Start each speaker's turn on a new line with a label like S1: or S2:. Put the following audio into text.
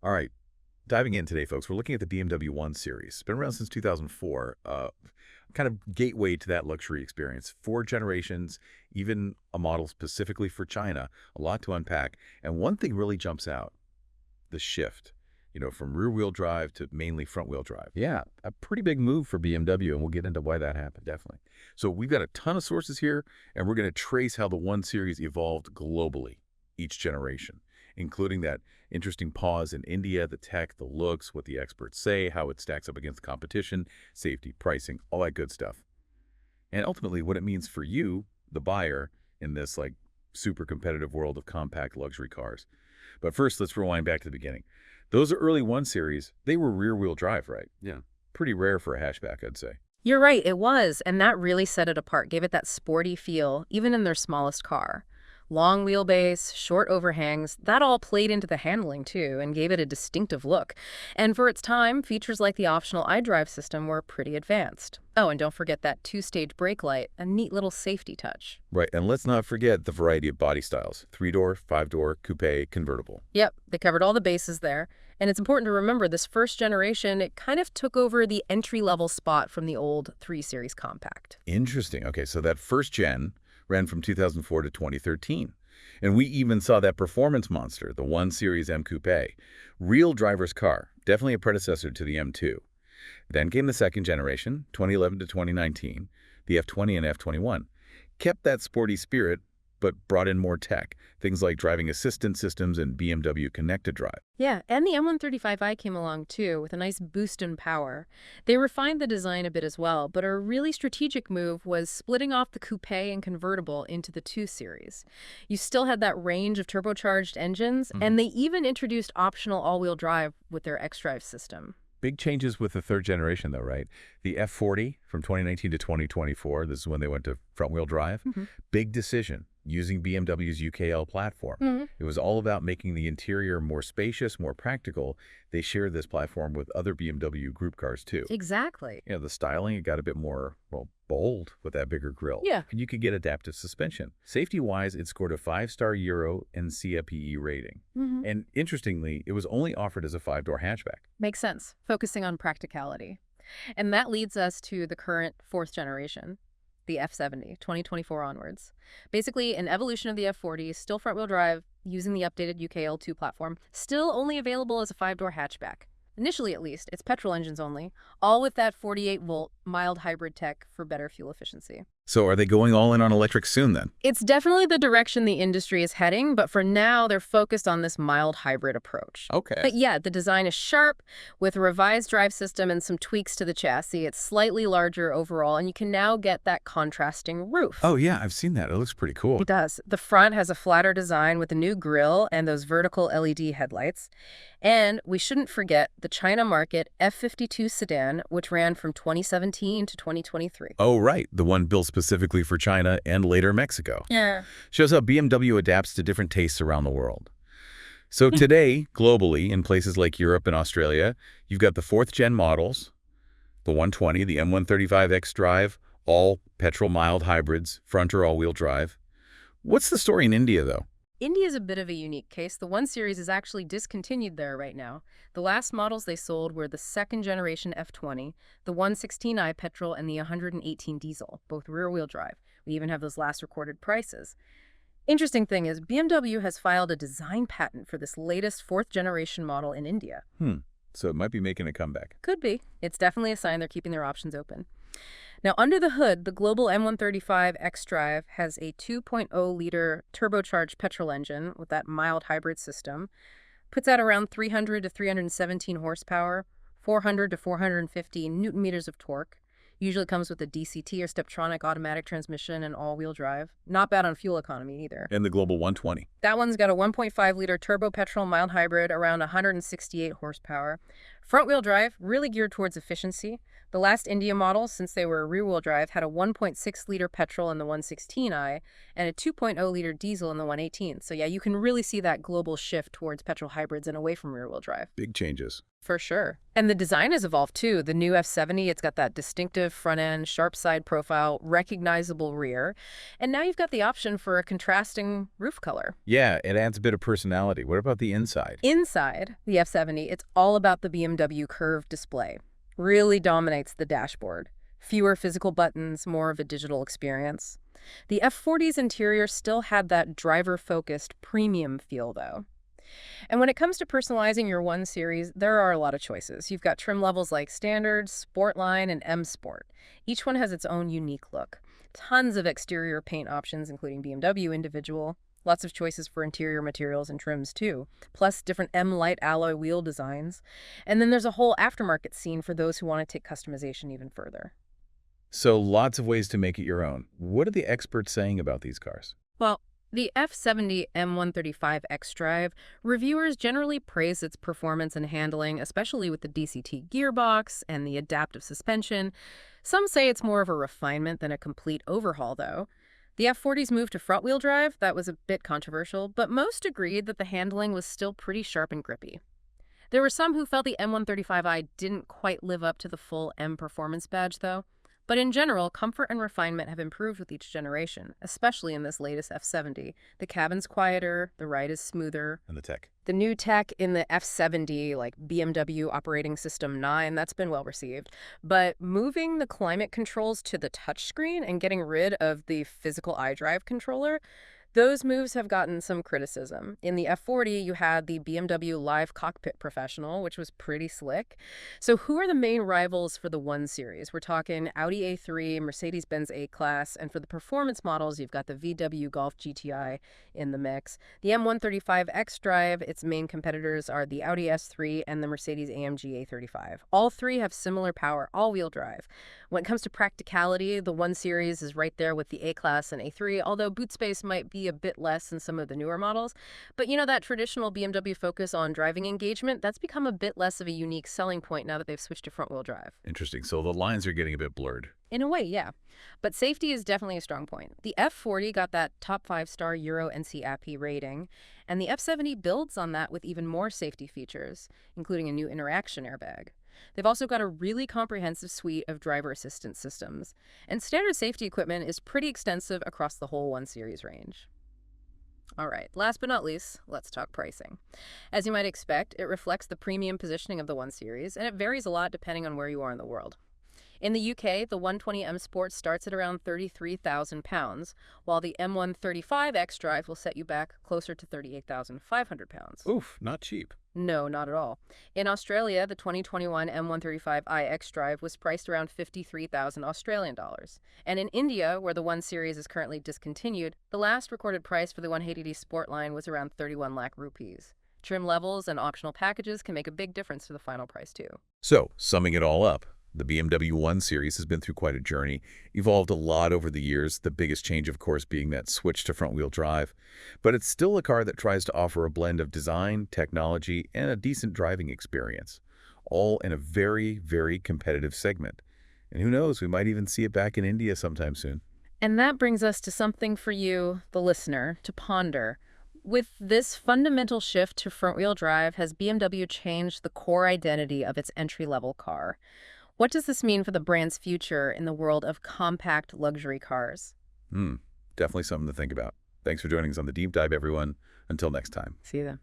S1: All right, diving in today, folks, we're looking at the BMW 1 Series. It's been around since 2004, kind of gateway to that luxury experience. 4 generations, even a model specifically for China, a lot to unpack. And one thing really jumps out, the shift, from rear-wheel drive to mainly front-wheel drive.
S2: Yeah, a pretty big move for BMW, and we'll get into why that happened.
S1: Definitely. So we've got a ton of sources here, and we're going to trace how the 1 Series evolved globally each generation, including that interesting pause in India, the tech, the looks, what the experts say, how it stacks up against the competition, safety, pricing, all that good stuff. And ultimately, what it means for you, the buyer, in this super competitive world of compact luxury cars. But first, let's rewind back to the beginning. Those early 1 Series, they were rear-wheel drive, right?
S2: Yeah.
S1: Pretty rare for a hatchback, I'd say.
S3: You're right, it was, and that really set it apart, gave it that sporty feel, even in their smallest car. Long wheelbase, short overhangs, that all played into the handling too and gave it a distinctive look. And for its time, features like the optional iDrive system were pretty advanced. Oh, and don't forget that 2-stage brake light, a neat little safety touch.
S1: Right, and let's not forget the variety of body styles. 3-door, 5-door, coupe, convertible.
S3: Yep, they covered all the bases there. And it's important to remember this first generation, it kind of took over the entry-level spot from the old 3 Series compact.
S1: Interesting. Okay, so that first gen ran from 2004 to 2013. And we even saw that performance monster, the 1 Series M Coupe. Real driver's car, definitely a predecessor to the M2. Then came the second generation, 2011 to 2019, the F20 and F21. Kept that sporty spirit, but brought in more tech, things like driving assistance systems and BMW Connected Drive.
S3: Yeah, and the M135i came along too, with a nice boost in power. They refined the design a bit as well, but a really strategic move was splitting off the coupe and convertible into the 2 Series. You still had that range of turbocharged engines, and they even introduced optional all-wheel drive with their xDrive system.
S1: Big changes with the third generation, though, right? The F40 from 2019 to 2024, this is when they went to front-wheel drive. Big decision, using BMW's UKL platform. It was all about making the interior more spacious, more practical. They shared this platform with other BMW group cars, too.
S3: Exactly.
S1: The styling, it got a bit more, bold with that bigger grille.
S3: Yeah.
S1: And you could get adaptive suspension. Safety-wise, it scored a 5-star Euro and CAPE rating. And interestingly, it was only offered as a 5-door hatchback.
S3: Makes sense, focusing on practicality. And that leads us to the current 4th generation, the F70, 2024 onwards. Basically, an evolution of the F40, still front-wheel drive, using the updated UKL2 platform, still only available as a 5-door hatchback. Initially, at least, it's petrol engines only, all with that 48-volt mild hybrid tech for better fuel efficiency.
S1: So are they going all in on electric soon, then?
S3: It's definitely the direction the industry is heading, but for now, they're focused on this mild hybrid approach.
S1: Okay.
S3: But yeah, the design is sharp, with a revised drive system and some tweaks to the chassis. It's slightly larger overall, and you can now get that contrasting roof.
S1: Oh, yeah, I've seen that. It looks pretty cool.
S3: It does. The front has a flatter design with a new grille and those vertical LED headlights. And we shouldn't forget the China market F52 sedan, which ran from 2017 to 2023.
S1: Oh, right. The one built specifically for China and later Mexico.
S3: Yeah.
S1: Shows how BMW adapts to different tastes around the world. So today, globally, in places like Europe and Australia, you've got the 4th-gen models, the 120, the M135 xDrive, all petrol mild hybrids, front or all-wheel drive. What's the story in India, though?
S3: India is a bit of a unique case. The 1 Series is actually discontinued there right now. The last models they sold were the 2nd generation F20, the 116i petrol, and the 118 diesel, both rear-wheel drive. We even have those last recorded prices. Interesting thing is, BMW has filed a design patent for this latest 4th generation model in India.
S1: So it might be making a comeback.
S3: Could be. It's definitely a sign they're keeping their options open. Now, under the hood, the global M135 xDrive has a 2.0-liter turbocharged petrol engine with that mild hybrid system. Puts out around 300 to 317 horsepower, 400 to 450 newton meters of torque. Usually comes with a DCT or Steptronic automatic transmission and all-wheel drive. Not bad on fuel economy either.
S1: And the Global 120.
S3: That one's got a 1.5-liter turbo petrol mild hybrid, around 168 horsepower. Front-wheel drive, really geared towards efficiency. The last India models, since they were rear-wheel drive, had a 1.6-liter petrol in the 116i and a 2.0-liter diesel in the 118. So yeah, you can really see that global shift towards petrol hybrids and away from rear-wheel drive.
S1: Big changes.
S3: For sure. And the design has evolved too. The new F70, it's got that distinctive front end, sharp side profile, recognizable rear. And now you've got the option for a contrasting roof color.
S2: Yeah, it adds a bit of personality. What about the inside?
S3: Inside the F70, it's all about the BMW curved display. Really dominates the dashboard. Fewer physical buttons, more of a digital experience. The F40's interior still had that driver-focused premium feel though. And when it comes to personalizing your 1 Series, there are a lot of choices. You've got trim levels like Standard, Sportline, and M Sport. Each one has its own unique look. Tons of exterior paint options, including BMW individual. Lots of choices for interior materials and trims, too. Plus, different M-Light alloy wheel designs. And then there's a whole aftermarket scene for those who want to take customization even further.
S2: So lots of ways to make it your own. What are the experts saying about these cars?
S3: Well, the F70 M135 xDrive, reviewers generally praise its performance and handling, especially with the DCT gearbox and the adaptive suspension. Some say it's more of a refinement than a complete overhaul, though. The F40's move to front-wheel drive, that was a bit controversial, but most agreed that the handling was still pretty sharp and grippy. There were some who felt the M135i didn't quite live up to the full M performance badge, though. But in general, comfort and refinement have improved with each generation, especially in this latest F70. The cabin's quieter, the ride is smoother.
S1: And the tech.
S3: The new tech in the F70, like BMW Operating System 9, that's been well received. But moving the climate controls to the touchscreen and getting rid of the physical iDrive controller, those moves have gotten some criticism. In the F40, you had the BMW Live Cockpit Professional, which was pretty slick. So who are the main rivals for the 1 Series? We're talking Audi A3, Mercedes-Benz A-Class, and for the performance models, you've got the VW Golf GTI in the mix. The M135 xDrive, its main competitors are the Audi S3 and the Mercedes-AMG A35. All three have similar power, all-wheel drive. When it comes to practicality, the 1 Series is right there with the A-Class and A3, although boot space might be a bit less than some of the newer models. But you know, that traditional BMW focus on driving engagement, that's become a bit less of a unique selling point now that they've switched to front-wheel drive.
S1: Interesting. So the lines are getting a bit blurred.
S3: In a way, yeah. But safety is definitely a strong point. The F40 got that top 5-star Euro NCAP rating, and the F70 builds on that with even more safety features, including a new interaction airbag. They've also got a really comprehensive suite of driver assistance systems, and standard safety equipment is pretty extensive across the whole 1 Series range. All right, last but not least, let's talk pricing. As you might expect, it reflects the premium positioning of the 1 Series, and it varies a lot depending on where you are in the world. In the UK, the 120M Sport starts at around £33,000, while the M135 xDrive will set you back closer to £38,500.
S1: Oof, not cheap.
S3: No, not at all. In Australia, the 2021 M135i xDrive was priced around 53,000 Australian dollars. And in India, where the 1 Series is currently discontinued, the last recorded price for the 180D Sport line was around 31 lakh rupees. Trim levels and optional packages can make a big difference to the final price, too.
S1: So, summing it all up, the BMW 1 Series has been through quite a journey, evolved a lot over the years, the biggest change, of course, being that switch to front-wheel drive. But it's still a car that tries to offer a blend of design, technology, and a decent driving experience, all in a very, very competitive segment. And who knows, we might even see it back in India sometime soon.
S3: And that brings us to something for you, the listener, to ponder. With this fundamental shift to front-wheel drive, has BMW changed the core identity of its entry-level car? What does this mean for the brand's future in the world of compact luxury cars?
S1: Definitely something to think about. Thanks for joining us on the Deep Dive, everyone. Until next time.
S3: See you then.